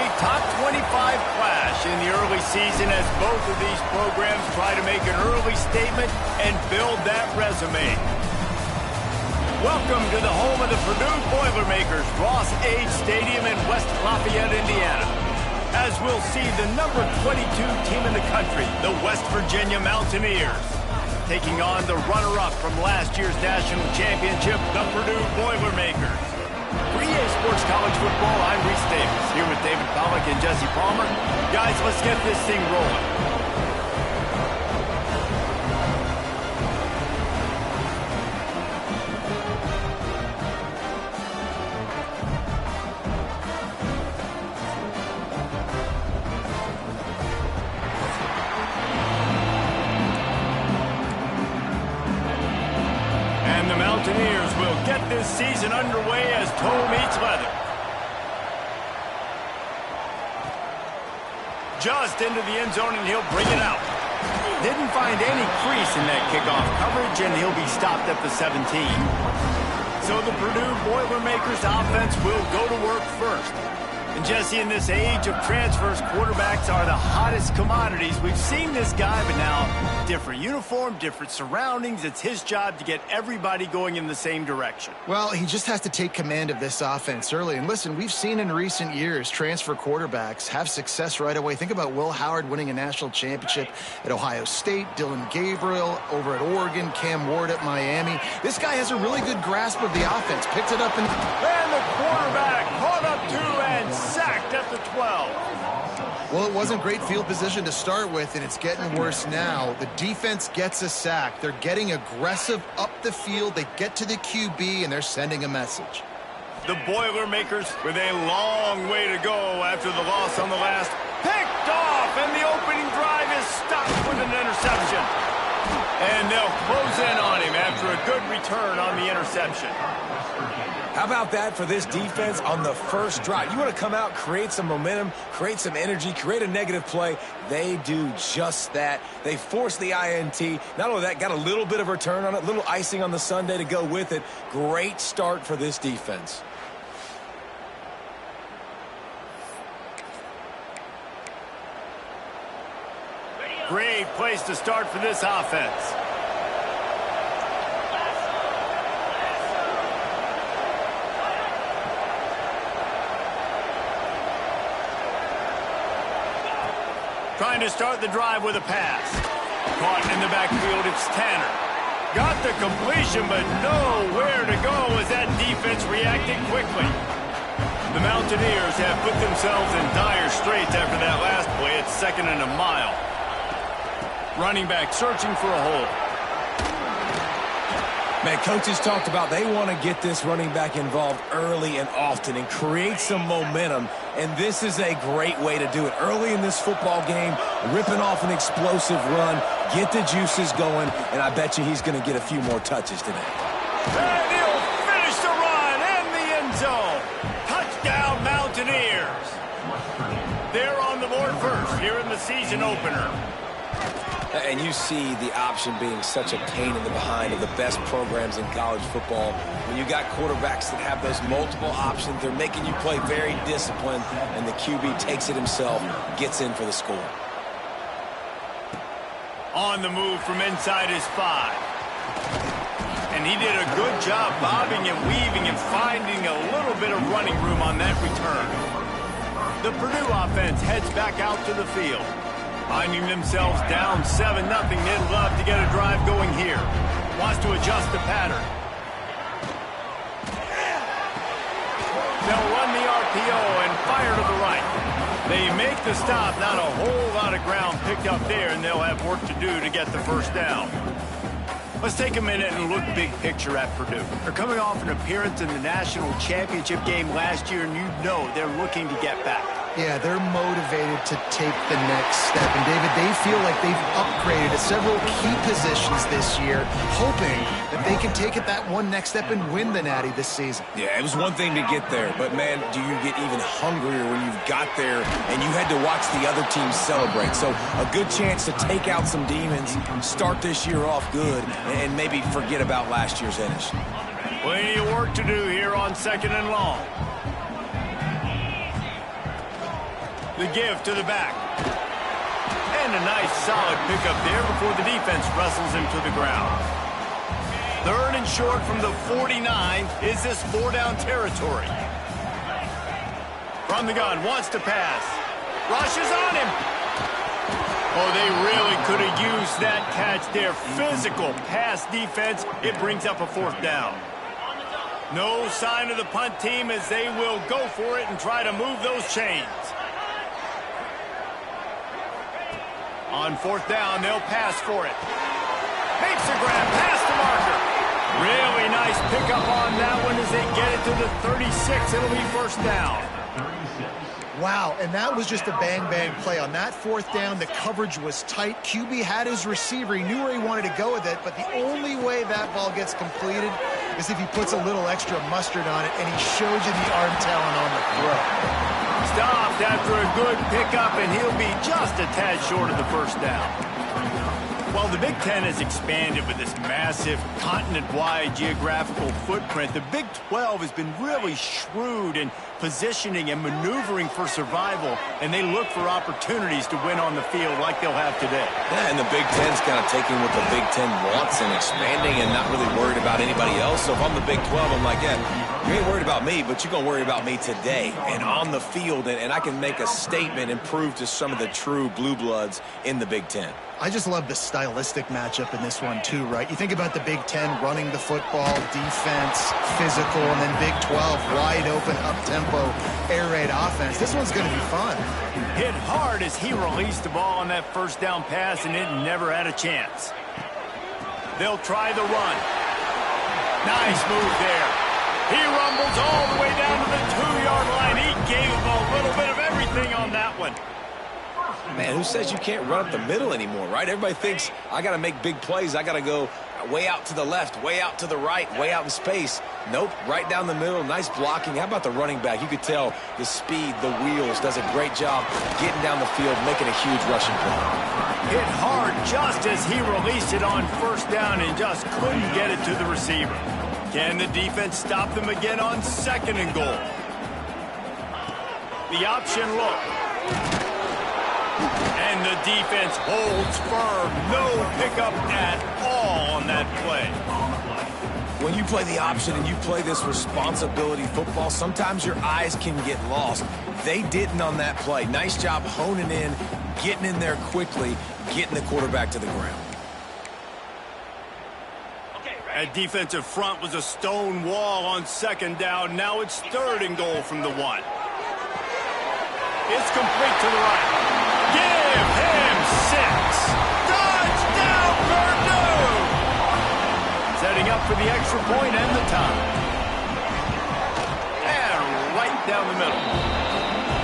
A top 25 clash in the early season as both of these programs try to make an early statement and build that resume. Welcome to the home of the Purdue Boilermakers, Ross Age Stadium in West Lafayette, Indiana. As we'll see the number 22 team in the country, the West Virginia Mountaineers, taking on the runner-up from last year's national championship, the Purdue Boilermakers. For EA Sports College Football, I'm Reese Davis, here with David Pollack and Jesse Palmer. Guys, let's get this thing rolling. And the Mountaineers will get this season underway as toe meets leather. Just into the end zone, and he'll bring it out. Didn't find any crease in that kickoff coverage, and he'll be stopped at the 17. So the Purdue Boilermakers offense will go to work first. And Jesse, in this age of transfers, quarterbacks are the hottest commodities. We've seen this guy, but now different uniform, different surroundings. It's his job to get everybody going in the same direction. Well, he just has to take command of this offense early. And listen, we've seen in recent years transfer quarterbacks have success right away. Think about Will Howard winning a national championship at Ohio State, Dylan Gabriel over at Oregon, Cam Ward at Miami. This guy has a really good grasp of the offense. Picked it up and the quarterback caught up to and sacked at the 12. Well, it wasn't great field position to start with, and it's getting worse now. The defense gets a sack. They're getting aggressive up the field. They get to the QB, and they're sending a message. The Boilermakers with a long way to go after the loss on the last. Picked off, and the opening drive is stopped with an interception. And they'll close in on him after a good return on the interception. How about that for this defense on the first drive? You want to come out, create some momentum, create some energy, create a negative play. They do just that. They force the INT. Not only that, got a little bit of return on it, little icing on the sundae to go with it. Great start for this defense. Great place to start for this offense. Trying to start the drive with a pass. Caught in the backfield, it's Tanner. Got the completion, but nowhere to go as that defense reacted quickly. The Mountaineers have put themselves in dire straits after that last play. It's 2nd and a mile. Running back searching for a hole. Man, coaches talked about they want to get this running back involved early and often and create some momentum, and this is a great way to do it. Early in this football game, ripping off an explosive run, get the juices going, and I bet you he's going to get a few more touches today. And he'll finish the run in the end zone. Touchdown, Mountaineers. They're on the board first here in the season opener. And you see the option being such a pain in the behind of the best programs in college football. When you got quarterbacks that have those multiple options, they're making you play very disciplined, and the QB takes it himself, gets in for the score. On the move from inside his 5. And he did a good job bobbing and weaving and finding a little bit of running room on that return. The Purdue offense heads back out to the field. Finding themselves down 7-0, they'd love to get a drive going here. Wants to adjust the pattern. They'll run the RPO and fire to the right. They make the stop, not a whole lot of ground picked up there, and they'll have work to do to get the first down. Let's take a minute and look big picture at Purdue. They're coming off an appearance in the national championship game last year, and you know they're looking to get back. Yeah, they're motivated to take the next step. And, David, they feel like they've upgraded at several key positions this year, hoping that they can take it that one next step and win the Natty this season. Yeah, it was one thing to get there, but, man, do you get even hungrier when you've got there and you had to watch the other team celebrate. So a good chance to take out some demons, start this year off good, and maybe forget about last year's finish. Plenty of work to do here on 2nd and long. The give to the back. And a nice solid pickup there before the defense wrestles him to the ground. 3rd and short from the 49. Is this 4-down territory? From the gun, wants to pass. Rushes on him. Oh, they really could have used that catch there. Physical pass defense. It brings up a 4th down. No sign of the punt team as they will go for it and try to move those chains. On 4th down, they'll pass for it. Makes a grab, past the marker. Really nice pickup on that one as they get it to the 36. It'll be 1st down. Wow, and that was just a bang-bang play. On that 4th down, the coverage was tight. QB had his receiver. He knew where he wanted to go with it, but the only way that ball gets completed is if he puts a little extra mustard on it, and he shows you the arm talent on the throw. Stopped after a good pickup, and he'll be just a tad short of the 1st down. Well, the Big Ten has expanded with this massive continent-wide geographical footprint. The Big 12 has been really shrewd in positioning and maneuvering for survival, and they look for opportunities to win on the field like they'll have today. Yeah, and the Big Ten's kind of taking what the Big Ten wants and expanding and not really worried about anybody else. So if I'm the Big 12, I'm like, yeah, you ain't worried about me, but you're going to worry about me today and on the field, and I can make a statement and prove to some of the true blue bloods in the Big Ten. I just love the stylistic matchup in this one, too, right? You think about the Big Ten running the football, defense, physical, and then Big 12, wide open, up-tempo, air raid offense. This one's going to be fun. Hit hard as he released the ball on that 1st down pass, and it never had a chance. They'll try the run. Nice move there. He rumbles all the way down to the 2-yard line. He gave him a little bit of everything on that one. Man, who says you can't run up the middle anymore, right? Everybody thinks I got to make big plays. I got to go way out to the left, way out to the right, way out in space. Nope, right down the middle. Nice blocking. How about the running back? You could tell the speed, the wheels, does a great job getting down the field, making a huge rushing play. Hit hard just as he released it on 1st down and just couldn't get it to the receiver. Can the defense stop them again on 2nd and goal? The option look. And the defense holds firm. No pickup at all on that play. When you play the option and you play this responsibility football, sometimes your eyes can get lost. They didn't on that play. Nice job honing in, getting in there quickly, getting the quarterback to the ground. That defensive front was a stone wall on 2nd down. Now it's 3rd and goal from the 1. It's complete to the right. Give him 6. Touchdown, Purdue! Setting up for the extra point and the time. And right down the middle.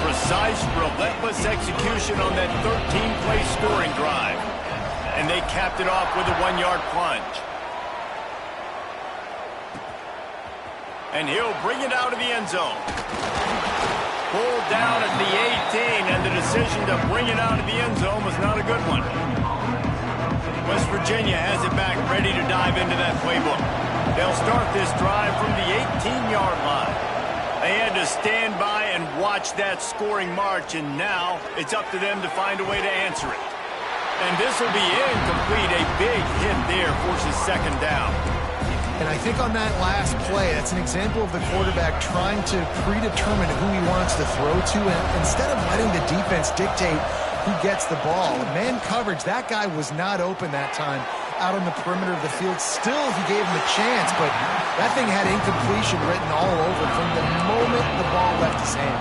Precise, relentless execution on that 13-play scoring drive. And they capped it off with a 1-yard plunge. And he'll bring it out of the end zone. Pulled down at the 18, and the decision to bring it out of the end zone was not a good one. West Virginia has it back, ready to dive into that playbook. They'll start this drive from the 18-yard line. They had to stand by and watch that scoring march, and now it's up to them to find a way to answer it. And this will be incomplete. A big hit there forces 2nd down. And I think on that last play, that's an example of the quarterback trying to predetermine who he wants to throw to, and instead of letting the defense dictate who gets the ball. Man coverage, that guy was not open that time out on the perimeter of the field. Still, he gave him a chance, but that thing had incompletion written all over from the moment the ball left his hand.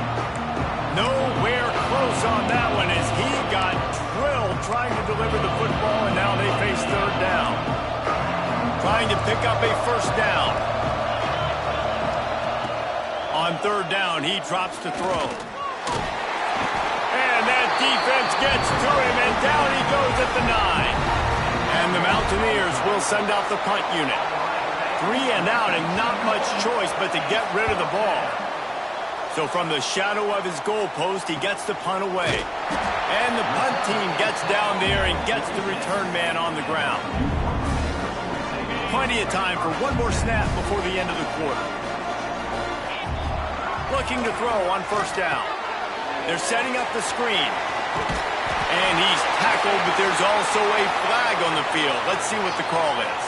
Nowhere close on that one as he got drilled trying to deliver the football, and now they face 3rd down. Trying to pick up a 1st down. On 3rd down, he drops to throw. And that defense gets to him, and down he goes at the 9. And the Mountaineers will send out the punt unit. 3 and out, and not much choice but to get rid of the ball. So from the shadow of his goalpost, he gets the punt away. And the punt team gets down there and gets the return man on the ground. Plenty of time for one more snap before the end of the quarter. Looking to throw on 1st down. They're setting up the screen. And he's tackled, but there's also a flag on the field. Let's see what the call is.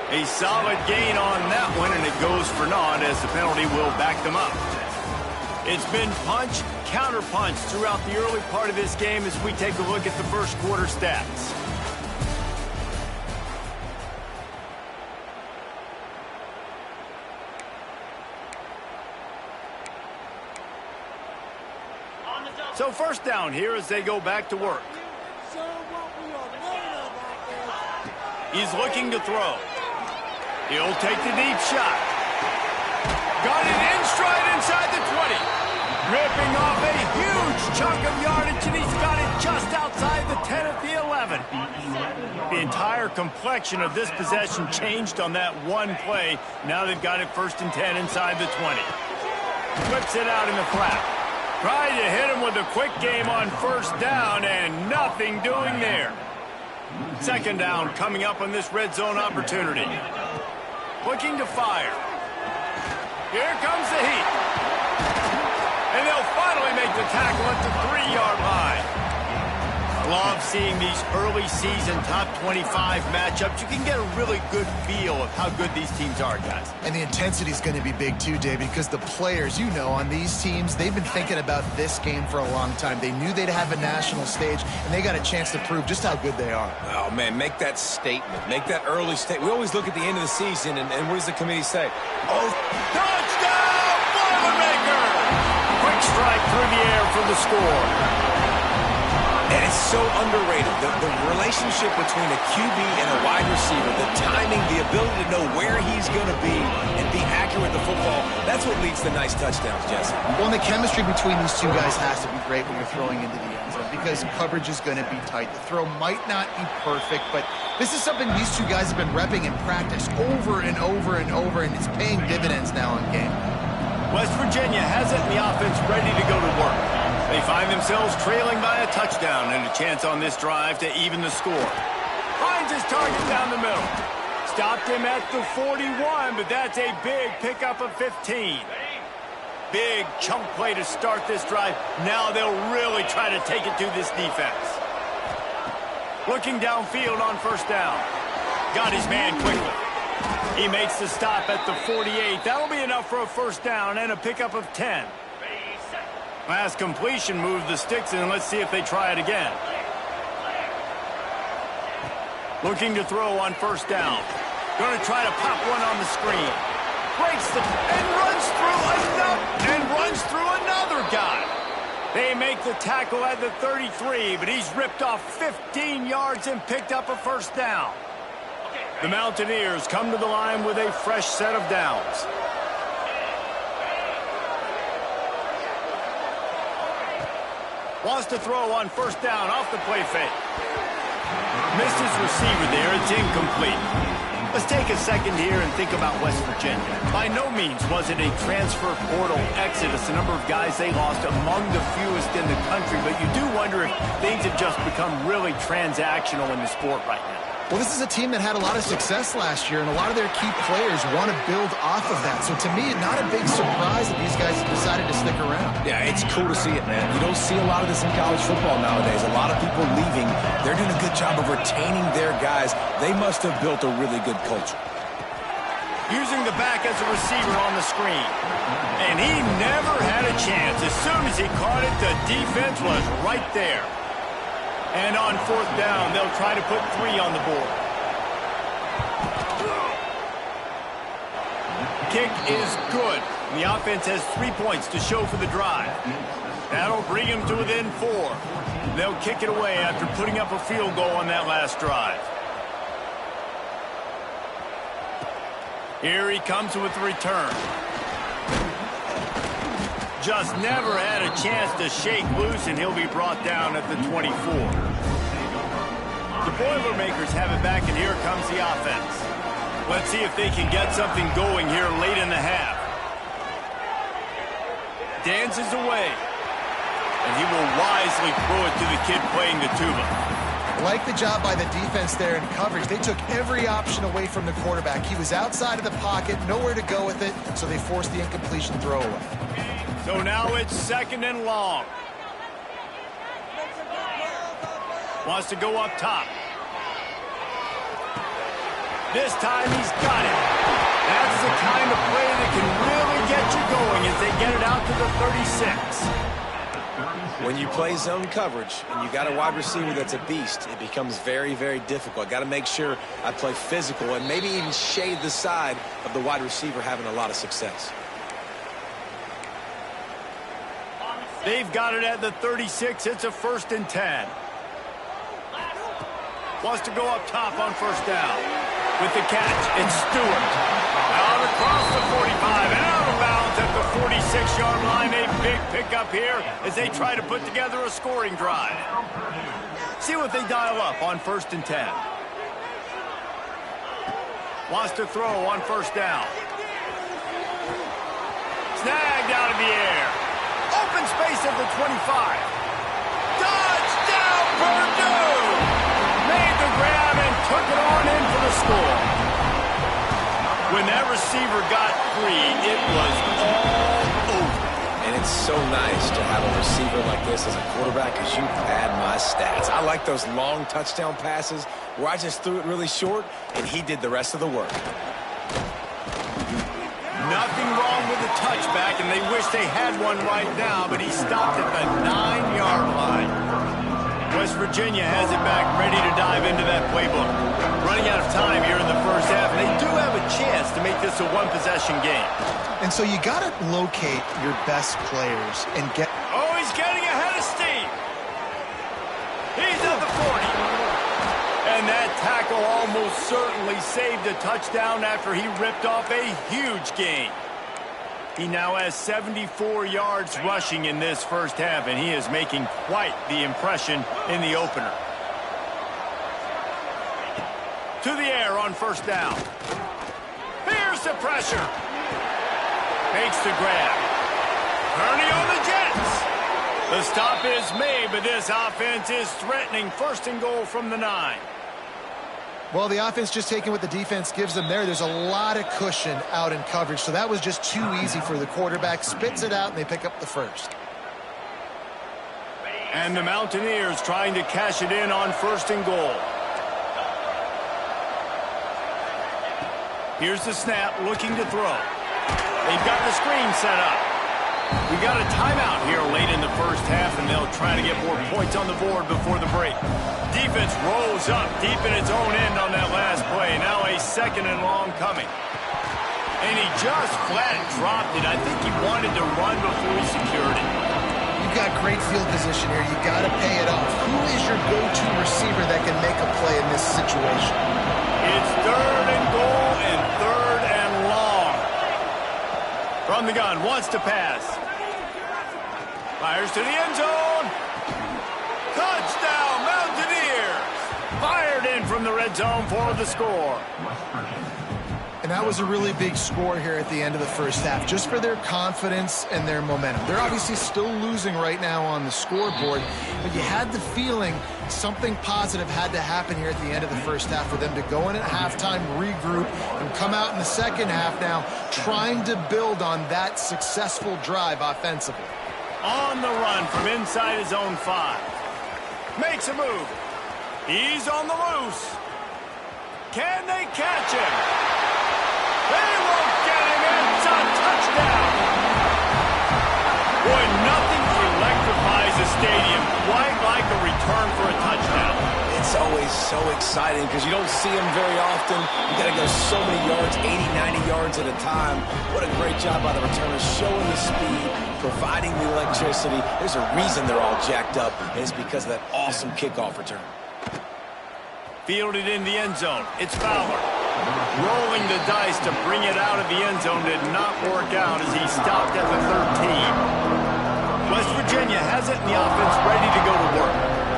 A solid gain on that one, and it goes for naught as the penalty will back them up. It's been punch, counter punch throughout the early part of this game as we take a look at the first quarter stats. So first down here as they go back to work. He's looking to throw. He'll take the deep shot. Got it in stride inside the 20. Ripping off a huge chunk of yardage, and he's got it just outside the 10 at the 11. The entire complexion of this possession changed on that one play. Now they've got it 1st and 10 inside the 20. Whips it out in the flat. Tried to hit him with a quick game on 1st down, and nothing doing there. 2nd down coming up on this red zone opportunity. Looking to fire. Here comes the heat. And they'll finally make the tackle at the 3-yard line. Love seeing these early season top 25 matchups. You can get a really good feel of how good these teams are, guys. And the intensity is going to be big too, David, because the players, you know, on these teams, they've been thinking about this game for a long time. They knew they'd have a national stage, and they got a chance to prove just how good they are. Oh, man, make that statement. Make that early statement. We always look at the end of the season, and what does the committee say? Oh, touchdown, Boilermaker! Quick strike through the air for the score. And it's so underrated. The relationship between a QB and a wide receiver, the timing, the ability to know where he's going to be and be accurate with the football, that's what leads to nice touchdowns, Jesse. Well, and the chemistry between these two guys has to be great when you're throwing into the end zone because coverage is going to be tight. The throw might not be perfect, but this is something these two guys have been repping in practice over and over and over, and it's paying dividends now in game. West Virginia has it in the offense ready to go to work. They find themselves trailing by a touchdown and a chance on this drive to even the score. Finds his target down the middle. Stopped him at the 41, but that's a big pickup of 15. Big chunk play to start this drive. Now they'll really try to take it to this defense. Looking downfield on 1st down. Got his man quickly. He makes the stop at the 48. That'll be enough for a 1st down and a pickup of 10. Last completion moved the sticks in. Let's see if they try it again. Looking to throw on 1st down. Going to try to pop one on the screen. Breaks the and runs through another guy. They make the tackle at the 33, but he's ripped off 15 yards and picked up a 1st down. The Mountaineers come to the line with a fresh set of downs. Wants to throw on 1st down off the play fake. Missed his receiver there. It's incomplete. Let's take a second here and think about West Virginia. By no means was it a transfer portal exodus. The number of guys they lost among the fewest in the country. But you do wonder if things have just become really transactional in the sport right now. Well, this is a team that had a lot of success last year, and a lot of their key players want to build off of that. So to me, not a big surprise that these guys decided to stick around. Yeah, it's cool to see it, man. You don't see a lot of this in college football nowadays. A lot of people leaving. They're doing a good job of retaining their guys. They must have built a really good culture. Using the back as a receiver on the screen. And he never had a chance. As soon as he caught it, the defense was right there. And on 4th down, they'll try to put 3 on the board. Kick is good. The offense has 3 points to show for the drive. That'll bring him to within 4. They'll kick it away after putting up a field goal on that last drive. Here he comes with the return. Just never had a chance to shake loose, and he'll be brought down at the 24. The Boilermakers have it back, and here comes the offense. Let's see if they can get something going here late in the half. Dances away, and he will wisely throw it to the kid playing the tuba. Like the job by the defense there in coverage. They took every option away from the quarterback. He was outside of the pocket, nowhere to go with it, so they forced the incompletion throwaway. So now it's 2nd and long. Wants to go up top. This time he's got it. That's the kind of play that can really get you going as they get it out to the 36. When you play zone coverage and you got a wide receiver that's a beast, it becomes very, very difficult. Got to make sure I play physical and maybe even shade the side of the wide receiver having a lot of success. They've got it at the 36. It's a 1st and 10. Wants to go up top on 1st down. With the catch, it's Stewart. Out across the 45 and out of bounds at the 46-yard line. A big pickup here as they try to put together a scoring drive. See what they dial up on 1st and 10. Wants to throw on 1st down. Snagged out of the air. Open space at the 25. Touchdown, Purdue! Made the grab and took it on in for the score. When that receiver got free, it was all over. And it's so nice to have a receiver like this as a quarterback because you pad my stats. I like those long touchdown passes where I just threw it really short and he did the rest of the work. Nothing wrong with the touchback, and they wish they had one right now, but he stopped at the 9-yard line. West Virginia has it back, ready to dive into that playbook. Running out of time here in the 1st half, and they do have a chance to make this a one-possession game. And so you got to locate your best players and get... Oh, he's getting ahead of steam. He's at the 40. And that tackle almost certainly saved a touchdown after he ripped off a huge gain. He now has 74 yards rushing in this 1st half, and he is making quite the impression in the opener. To the air on 1st down. Here's the pressure. Makes the grab. Kearney on the Jets. The stop is made, but this offense is threatening 1st and goal from the 9. Well, the offense just taking what the defense gives them there. There's a lot of cushion out in coverage, so that was just too easy for the quarterback. Spits it out, and they pick up the 1st. And the Mountaineers trying to cash it in on 1st and goal. Here's the snap, looking to throw. They've got the screen set up. We got a timeout here late in the 1st half, and they'll try to get more points on the board before the break. Defense rolls up deep in its own end on that last play. Now a 2nd and long coming. And he just flat dropped it. I think he wanted to run before he secured it. You've got great field position here. You got to pay it off. Who is your go-to receiver that can make a play in this situation? It's 3rd and goal and 3rd and long. From the gun, wants to pass. Fires to the end zone. Touchdown, Mountaineers. Fired in from the red zone for the score. And that was a really big score here at the end of the 1st half, just for their confidence and their momentum. They're obviously still losing right now on the scoreboard, but you had the feeling something positive had to happen here at the end of the 1st half for them to go in at halftime, regroup, and come out in the 2nd half now trying to build on that successful drive offensively. On the run from inside his own 5. Makes a move. He's on the loose. Can they catch him? They won't get him. It's a touchdown. Boy, nothing electrifies a stadium quite like a return for a touchdown. It's always so exciting because you don't see them very often. You got to go so many yards, 80, 90 yards at a time. What a great job by the returners, showing the speed, providing the electricity. There's a reason they're all jacked up, and it's because of that awesome kickoff return. Fielded in the end zone. It's Fowler. Rolling the dice to bring it out of the end zone did not work out as he stopped at the 13. West Virginia has it in the offense ready to go to work.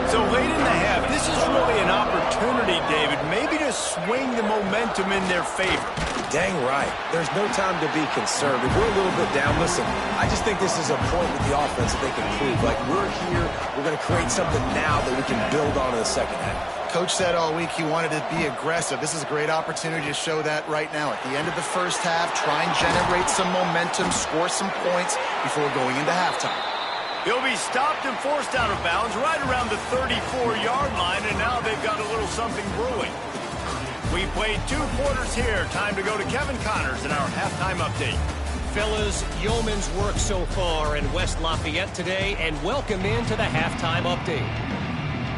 So late in the half, this is really an opportunity, David, maybe to swing the momentum in their favor. Dang right. There's no time to be concerned. If we're a little bit down, listen, I just think this is a point with the offense that they can prove. Like, we're here, we're going to create something now that we can build on in the second half. Coach said all week he wanted to be aggressive. This is a great opportunity to show that right now. At the end of the first half, try and generate some momentum, score some points before going into halftime. He'll be stopped and forced out of bounds right around the 34-yard line, and now they've got a little something brewing. We played 2 quarters here. Time to go to Kevin Connors in our halftime update. Fellas, yeoman's work so far in West Lafayette today, and welcome into the halftime update.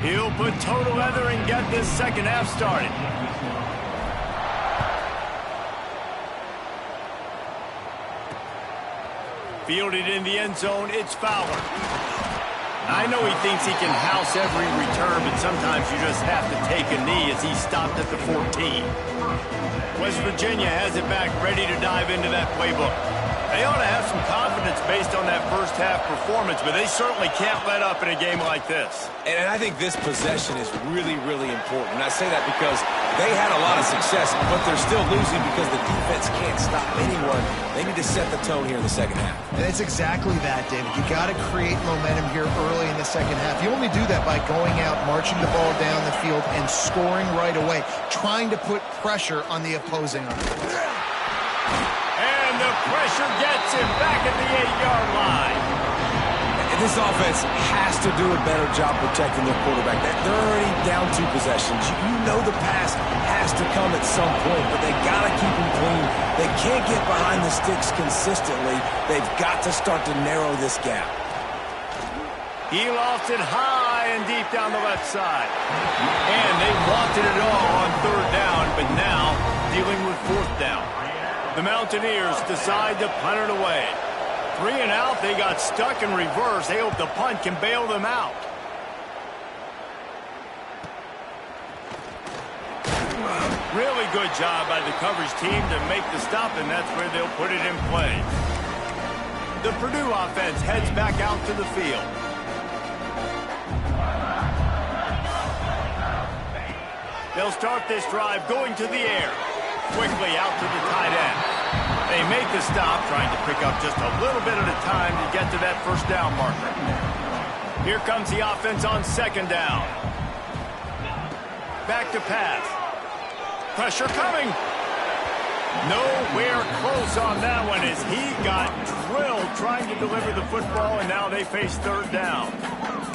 He'll put total leather and get this second half started. Fielded in the end zone, it's Fowler. I know he thinks he can house every return, but sometimes you just have to take a knee as he stopped at the 14. West Virginia has it back, ready to dive into that playbook. They ought to have some confidence based on that first half performance, but they certainly can't let up in a game like this. And I think this possession is really, really important. And I say that because they had a lot of success, but they're still losing because the defense can't stop anyone. They need to set the tone here in the second half. And it's exactly that, David. You got to create momentum here early in the second half. You only do that by going out, marching the ball down the field, and scoring right away, trying to put pressure on the opposing offense. And the pressure gets him back at the 8-yard line. This offense has to do a better job protecting their quarterback. They're already down 2 possessions. You know the pass has to come at some point, but they got to keep him clean. They can't get behind the sticks consistently. They've got to start to narrow this gap. He lofted high and deep down the left side. And they wanted it all on 3rd down, but now dealing with 4th down. The Mountaineers decide to punt it away. 3 and out, they got stuck in reverse. They hope the punt can bail them out. Really good job by the coverage team to make the stop, and that's where they'll put it in play. The Purdue offense heads back out to the field. They'll start this drive going to the air. Quickly out to the tight end. They make the stop, trying to pick up just a little bit at a time to get to that 1st down marker. Here comes the offense on 2nd down. Back to pass. Pressure coming. Nowhere close on that one as he got drilled trying to deliver the football, and now they face 3rd down.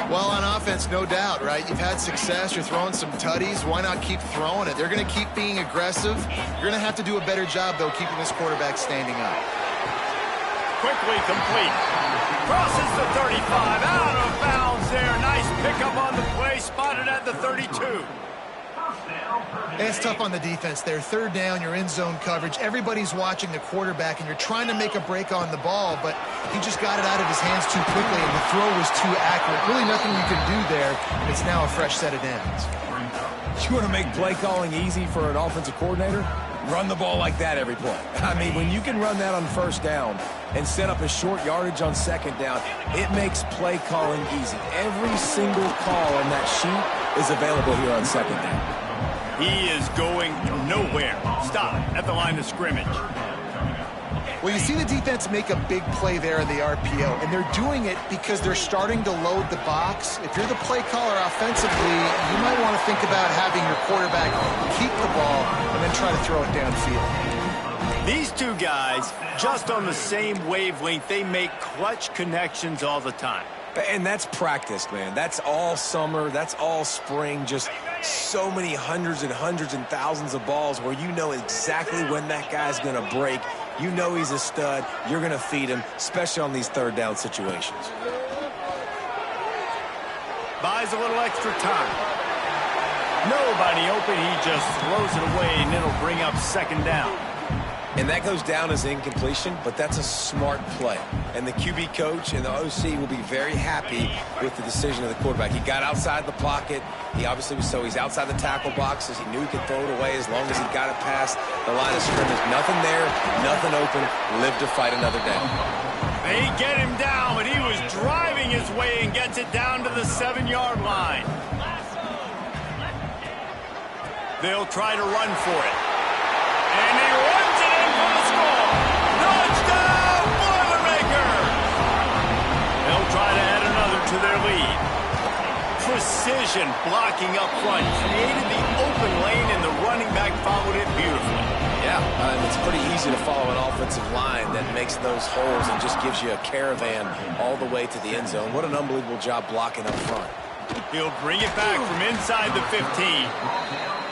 Well, on offense, no doubt, right? You've had success. You're throwing some tutties. Why not keep throwing it? They're going to keep being aggressive. You're going to have to do a better job, though, keeping this quarterback standing up. Quickly complete. Crosses the 35. Out of bounds there. Nice pickup on the play. Spotted at the 32. It's tough on the defense there. 3rd down, you're in zone coverage. Everybody's watching the quarterback, and you're trying to make a break on the ball, but he just got it out of his hands too quickly, and the throw was too accurate. Really nothing you can do there, and it's now a fresh set of downs. You want to make play calling easy for an offensive coordinator? Run the ball like that every play. I mean, when you can run that on 1st down and set up a short yardage on 2nd down, it makes play calling easy. Every single call on that sheet is available here on 2nd down. He is going nowhere. Stop at the line of scrimmage. Well, you see the defense make a big play there in the RPO, and they're doing it because they're starting to load the box. If you're the play caller offensively, you might want to think about having your quarterback keep the ball and then try to throw it downfield. These 2 guys, just on the same wavelength, they make clutch connections all the time. And that's practice, man. That's all summer. That's all spring. Just so many hundreds and thousands of balls where you know exactly when that guy's going to break. You know he's a stud. You're going to feed him, especially on these 3rd down situations. Buys a little extra time. Nobody open. He just throws it away, and it'll bring up 2nd down. And that goes down as incompletion, but that's a smart play. And the QB coach and the OC will be very happy with the decision of the quarterback. He got outside the pocket. He obviously was he's outside the tackle boxes. He knew he could throw it away as long as he got it past the line of scrimmage. Nothing there, nothing open. Live to fight another down. They get him down, but he was driving his way and gets it down to the 7-yard line. They'll try to run for it. And he runs it precision blocking up front. Created the open lane, and the running back followed it beautifully. Yeah, it's pretty easy to follow an offensive line that makes those holes and just gives you a caravan all the way to the end zone. What an unbelievable job blocking up front. He'll bring it back from inside the 15.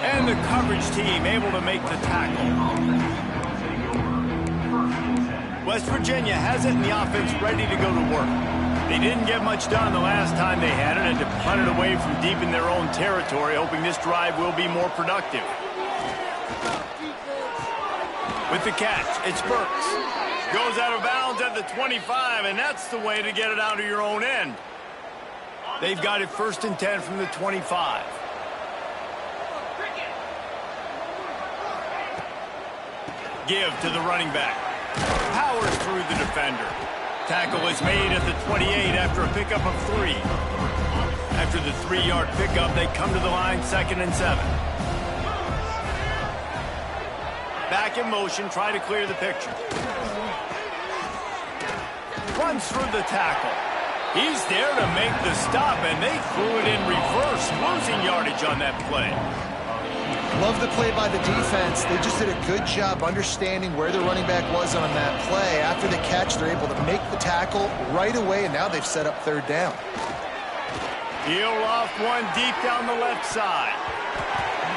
And the coverage team able to make the tackle. West Virginia has it, and the offense ready to go to work. They didn't get much done the last time they had it, and to punt it away from deep in their own territory, hoping this drive will be more productive. With the catch, it's Burks. Goes out of bounds at the 25, and that's the way to get it out of your own end. They've got it 1st and 10 from the 25. Give to the running back. Powers through the defender. Tackle is made at the 28 after a pickup of 3. After the 3-yard pickup, they come to the line 2nd and 7. Back in motion, try to clear the picture. Runs through the tackle. He's there to make the stop, and they threw it in reverse, losing yardage on that play. Love the play by the defense. They just did a good job understanding where the running back was on that play. After the catch, they're able to make the tackle right away, and now they've set up 3rd down. He'll loft one deep down the left side.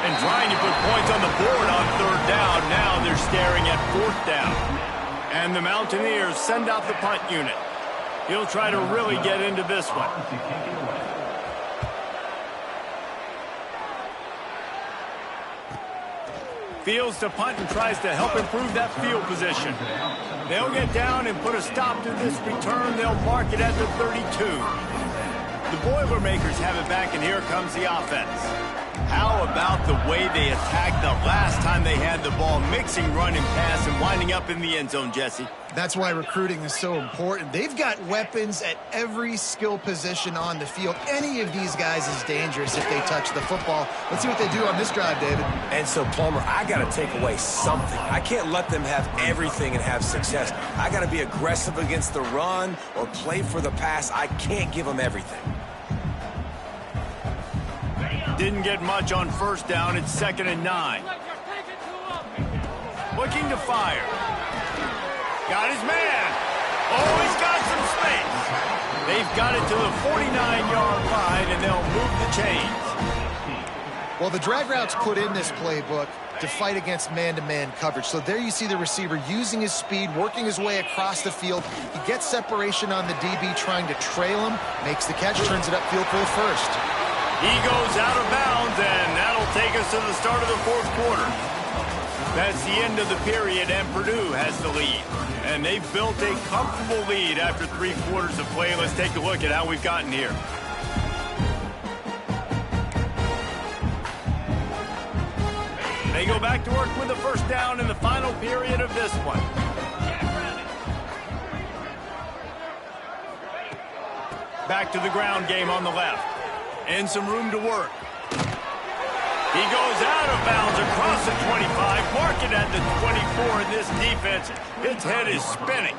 And trying to put points on the board on 3rd down. Now they're staring at 4th down. And the Mountaineers send out the punt unit. He'll try to really get into this one. Fields to punt and tries to help improve that field position. They'll get down and put a stop to this return. They'll mark it at the 32. The Boilermakers have it back, and here comes the offense. How about the way they attacked the last time they had the ball, mixing run and pass and winding up in the end zone, Jesse? That's why recruiting is so important. They've got weapons at every skill position on the field. Any of these guys is dangerous if they touch the football. Let's see what they do on this drive, David. And so, Plummer, I got to take away something. I can't let them have everything and have success. I got to be aggressive against the run or play for the pass. I can't give them everything. Didn't get much on 1st down. It's 2nd and 9. Looking to fire. Got his man. Oh, he's got some space. They've got it to the 49-yard line, and they'll move the chains. Well, the drag routes put in this playbook to fight against man-to-man coverage. So there you see the receiver using his speed, working his way across the field. He gets separation on the DB, trying to trail him, makes the catch, turns it upfield for the 1st. He goes out of bounds, and that'll take us to the start of the 4th quarter. That's the end of the period, and Purdue has the lead. And they've built a comfortable lead after 3 quarters of play. Let's take a look at how we've gotten here. They go back to work with the 1st down in the final period of this one. Back to the ground game on the left. And some room to work. He goes out of bounds across the 25, mark it at the 24, and this defense, its head is spinning.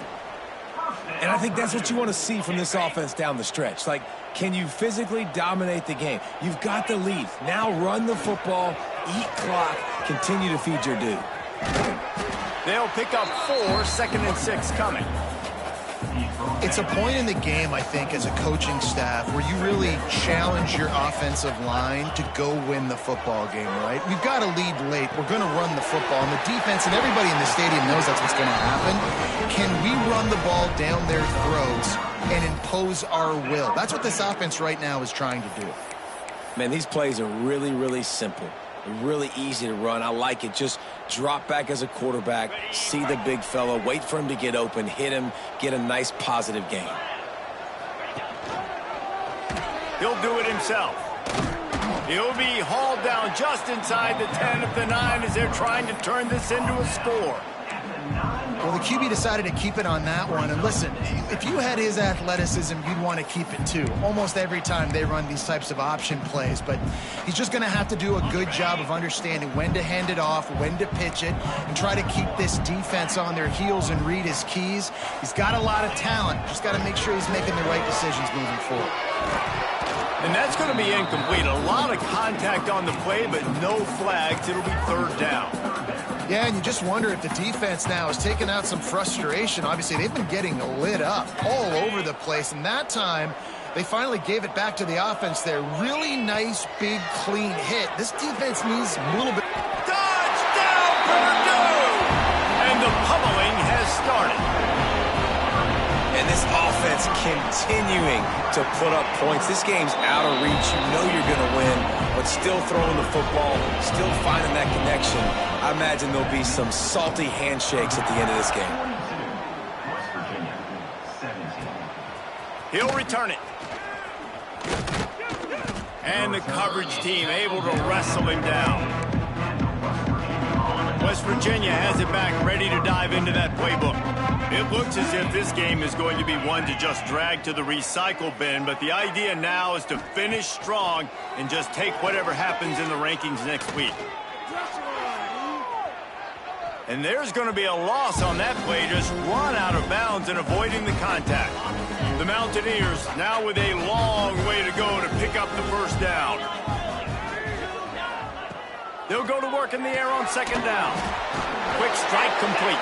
And I think that's what you want to see from this offense down the stretch. Like, can you physically dominate the game? You've got the lead. Now run the football, eat clock, continue to feed your dude. They'll pick up 4, 2nd and 6 coming. It's a point in the game, I think, as a coaching staff where you really challenge your offensive line to go win the football game, right? We've got to lead late. We're going to run the football. And the defense and everybody in the stadium knows that's what's going to happen. Can we run the ball down their throats and impose our will? That's what this offense right now is trying to do. Man, these plays are really, really simple. Really easy to run. I like it. Just drop back as a quarterback, see the big fella, wait for him to get open, hit him, get a nice positive gain. He'll do it himself. He'll be hauled down just inside the 10 of the 9 as they're trying to turn this into a score. Well, the QB decided to keep it on that one. And listen, if you had his athleticism, you'd want to keep it too. Almost every time they run these types of option plays. But he's just going to have to do a good job of understanding when to hand it off, when to pitch it, and try to keep this defense on their heels and read his keys. He's got a lot of talent. Just got to make sure he's making the right decisions moving forward. And that's going to be incomplete. A lot of contact on the play, but no flags. It'll be third down. Yeah, and you just wonder if the defense now has taken out some frustration. Obviously, they've been getting lit up all over the place. And that time, they finally gave it back to the offense there. Really nice, big, clean hit. This defense needs a little bit. Touchdown, Purdue! And the pummeling has started. And this offense continuing to put up points. This game's out of reach. You know you're going to win, but still throwing the football, still finding that connection. I imagine there'll be some salty handshakes at the end of this game. He'll return it. And the coverage team able to wrestle him down. West Virginia has it back, ready to dive into that playbook. It looks as if this game is going to be one to just drag to the recycle bin, but the idea now is to finish strong and just take whatever happens in the rankings next week. And there's going to be a loss on that play, just run out of bounds and avoiding the contact. The Mountaineers now with a long way to go to pick up the first down. They'll go to work in the air on second down. Quick strike complete.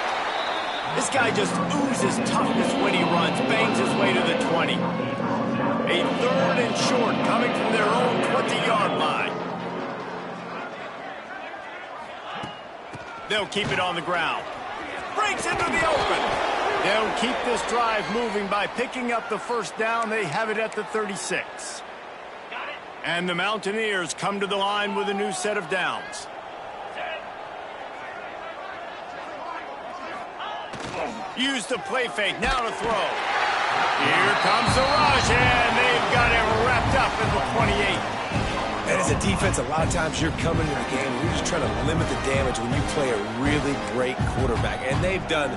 This guy just oozes toughness when he runs, bangs his way to the 20. A third and short coming from their own 20-yard line. They'll keep it on the ground. Breaks into the open. They'll keep this drive moving by picking up the first down. They have it at the 36. And the Mountaineers come to the line with a new set of downs. Use the play fake, now to throw. Here comes the rush, and they've got it wrapped up at the 28. And as a defense, a lot of times you're coming into the game and you're just trying to limit the damage when you play a really great quarterback. And they've done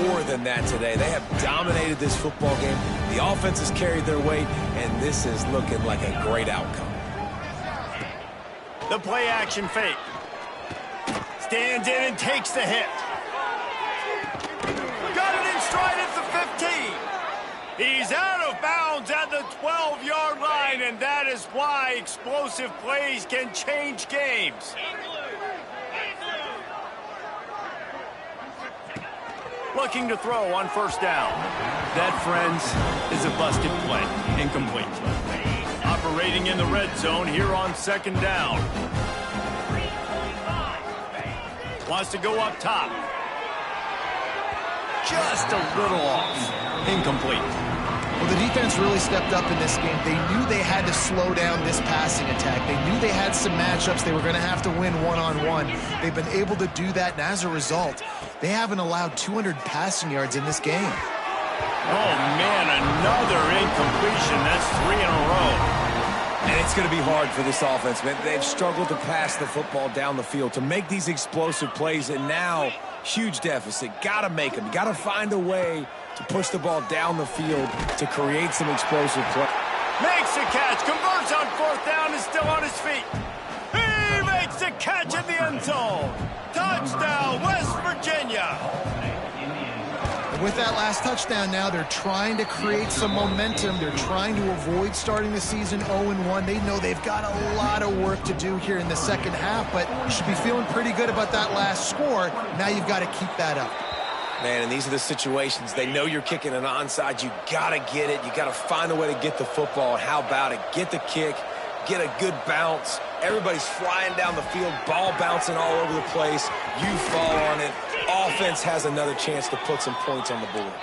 more than that today. They have dominated this football game. The offense has carried their weight, and this is looking like a great outcome. The play action fake. Stands in and takes the hit. Got it in stride at the 15. He's out of bounds at the 12-yard line, and that is why explosive plays can change games. Looking to throw on first down. That, friends, is a busted play. Incomplete. Operating in the red zone here on second down. Wants to go up top. Just a little off. Incomplete. Well, the defense really stepped up in this game. They knew they had to slow down this passing attack. They knew they had some matchups they were going to have to win one-on-one. They've been able to do that, and as a result, they haven't allowed 200 passing yards in this game. Oh, man, another incompletion. That's 3 in a row. And it's going to be hard for this offense, man. They've struggled to pass the football down the field, to make these explosive plays, and now huge deficit. Got to make them. Got to find a way to push the ball down the field to create some explosive play. Makes the catch, converts on fourth down, is still on his feet. He makes the catch in the end zone. Touchdown, West Virginia. With that last touchdown now, they're trying to create some momentum. They're trying to avoid starting the season 0-1. They know they've got a lot of work to do here in the second half, but you should be feeling pretty good about that last score. Now you've got to keep that up. Man, and these are the situations. They know you're kicking an onside. You got to get it. You got to find a way to get the football. And how about it? Get the kick, get a good bounce. Everybody's flying down the field, ball bouncing all over the place. You fall on it. Offense has another chance to put some points on the board.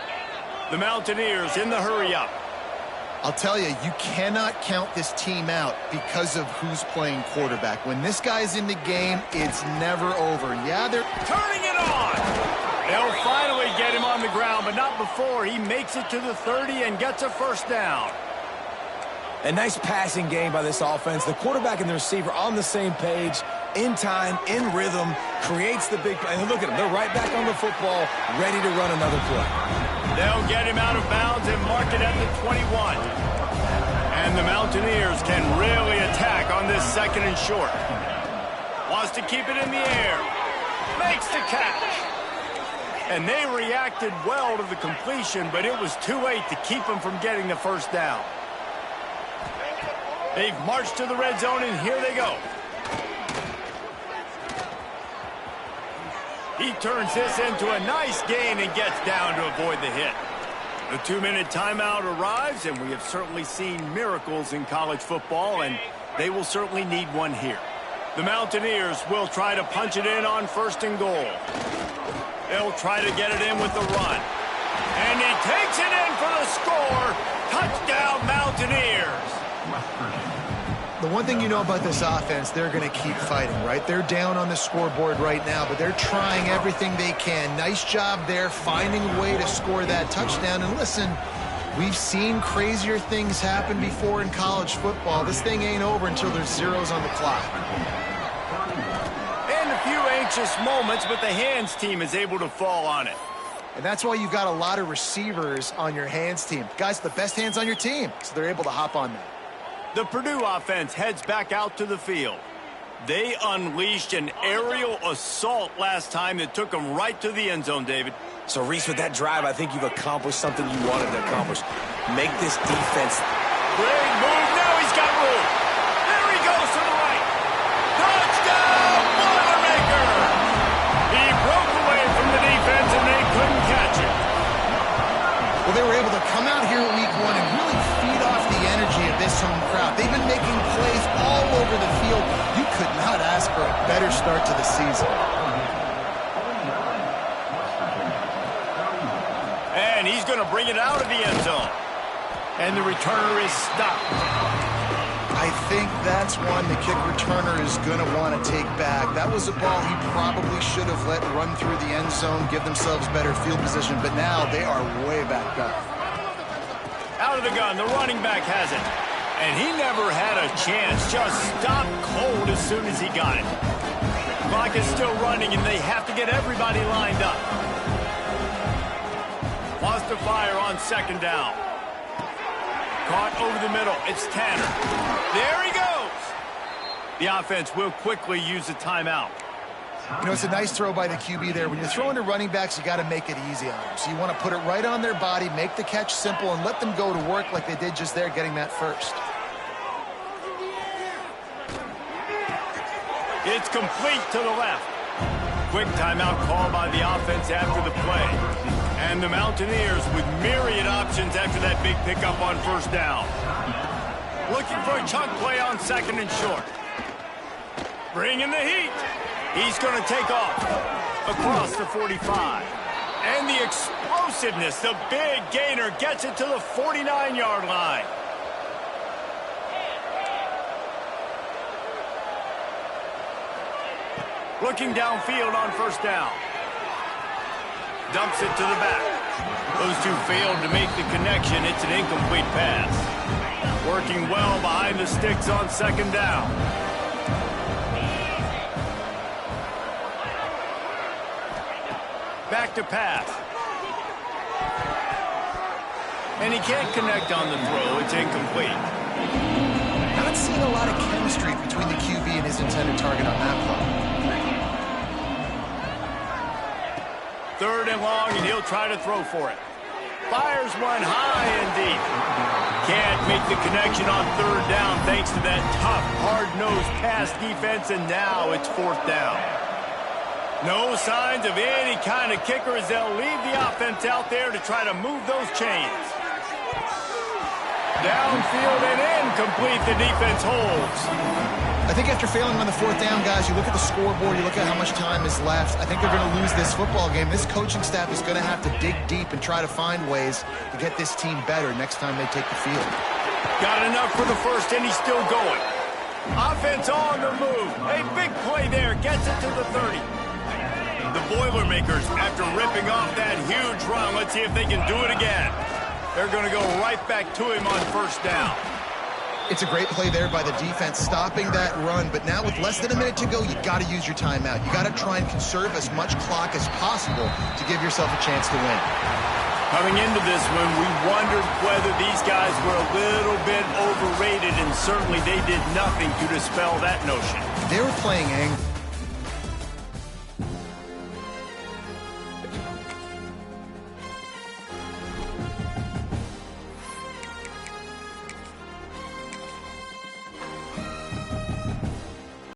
The Mountaineers in the hurry-up. I'll tell you, you cannot count this team out because of who's playing quarterback. When this guy's in the game, it's never over. Yeah, they're turning it on. They'll finally get him on the ground, but not before he makes it to the 30 and gets a first down. A nice passing game by this offense. The quarterback and the receiver on the same page, in time, in rhythm. creates the big play. And look at them. They're right back on the football, ready to run another play. They'll get him out of bounds and mark it at the 21. And the Mountaineers can really attack on this 2nd and short. Wants to keep it in the air. Makes the catch. And they reacted well to the completion, but it was too late to keep them from getting the first down. They've marched to the red zone, and here they go. He turns this into a nice gain and gets down to avoid the hit. The 2-minute timeout arrives, and we have certainly seen miracles in college football, and they will certainly need one here. The Mountaineers will try to punch it in on 1st and goal. They'll try to get it in with the run. And he takes it in for the score. Touchdown, Mountaineers. The one thing you know about this offense, they're going to keep fighting, right? They're down on the scoreboard right now, but they're trying everything they can. Nice job there, finding a way to score that touchdown. And listen, we've seen crazier things happen before in college football. This thing ain't over until there's zeros on the clock. And a few anxious moments, but the hands team is able to fall on it. And that's why you've got a lot of receivers on your hands team. Guys, the best hands on your team, so they're able to hop on that. The Purdue offense heads back out to the field. They unleashed an aerial assault last time that took them right to the end zone, David. So, Reese, with that drive, I think you've accomplished something you wanted to accomplish. Make this defense. Great move. Now he's got room. There he goes to the right. Touchdown, Boilermaker! He broke away from the defense, and they couldn't catch it. Well, they were able to come out here at week 1 and really feed off the energy of this home crowd. They've been making plays all over the field. You could not ask for a better start to the season. And he's going to bring it out of the end zone. And the returner is stopped. I think that's one the kick returner is going to want to take back. That was a ball he probably should have let run through the end zone, give themselves better field position, but now they are way back up. Out of the gun, the running back has it. And he never had a chance, just stopped cold as soon as he got it. Clock is still running, and they have to get everybody lined up. Wants to fire on 2nd down. Caught over the middle. It's Tanner. There he goes. The offense will quickly use a timeout. You know, it's a nice throw by the QB there. When you're throwing to running backs, you got to make it easy on them. So you want to put it right on their body, make the catch simple, and let them go to work like they did just there, getting that first. It's complete to the left. Quick timeout call by the offense after the play. And the Mountaineers with myriad options after that big pickup on 1st down. Looking for a chunk play on 2nd and short. Bringing the heat. He's going to take off across the 45. And the explosiveness, the big gainer, gets it to the 49-yard line. Looking downfield on 1st down. Dumps it to the back. Those two failed to make the connection. It's an incomplete pass. Working well behind the sticks on 2nd down. Back to pass. And he can't connect on the throw. It's incomplete. Not seeing a lot of chemistry between the QB and his intended target on that play. 3rd and long, and he'll try to throw for it. Fires one high and deep. Can't make the connection on 3rd down thanks to that tough, hard-nosed pass defense, and now it's 4th down. No signs of any kind of kicker as they'll leave the offense out there to try to move those chains. Downfield and incomplete, the defense holds. I think after failing on the 4th down, guys, you look at the scoreboard, you look at how much time is left. I think they're going to lose this football game. This coaching staff is going to have to dig deep and try to find ways to get this team better next time they take the field. Got enough for the first, and he's still going. Offense on the move. A big play there. Gets it to the 30. The Boilermakers, after ripping off that huge run, let's see if they can do it again. They're going to go right back to him on 1st down. It's a great play there by the defense, stopping that run. But now with less than a minute to go, you got to use your timeout. You got to try and conserve as much clock as possible to give yourself a chance to win. Coming into this one, we wondered whether these guys were a little bit overrated, and certainly they did nothing to dispel that notion. They were playing angry.